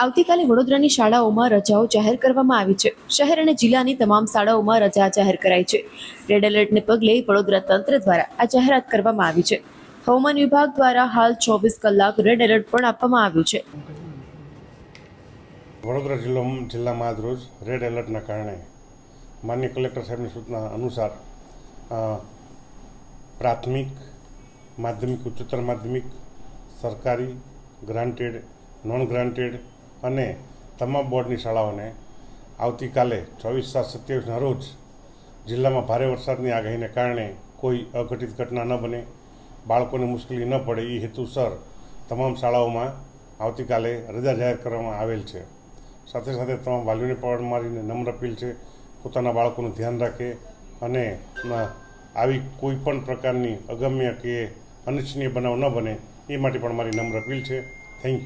આવતીકાલે વડોદરાની શાળાઓમાં રજાઓ જાહેર કરવામાં આવી છે। શહેર અને જિલ્લાની તમામ શાળાઓમાં રજા જાહેર કરાઈ છે। રેડ એલર્ટને પગલે વડોદરા તંત્ર દ્વારા આ જાહેરાત કરવામાં આવી છે। હવામાન વિભાગ દ્વારા હાલ 24 કલાક રેડ એલર્ટ પણ આપવામાં આવ્યું છે। વડોદરા જિલ્લામાં આજ રોજ રેડ એલર્ટના કારણે માનનીય કલેક્ટર સાહેબની સૂચના અનુસાર પ્રાથમિક, માધ્યમિક, ઉચ્ચતર માધ્યમિક, સરકારી, ગ્રાન્ટેડ, નોન ગ્રાન્ટેડ અને તમામ બોર્ડની શાળાઓને આવતીકાલે 24/7/27ના રોજ જિલ્લામાં ભારે વરસાદની આગાહીને કારણે કોઈ અઘટિત ઘટના ન બને, બાળકોને મુશ્કેલી ન પડે એ હેતુસર તમામ શાળાઓમાં આવતીકાલે રજા જાહેર કરવામાં આવેલ છે। સાથે સાથે તમામ વાલીઓને પણ મારીને નમ્ર અપીલ છે પોતાના બાળકોનું ધ્યાન રાખે અને આવી કોઈ પણ પ્રકારની અગમ્ય કે અનિચ્છનીય બનાવ ન બને એ માટે પણ મારી નમ્ર અપીલ છે।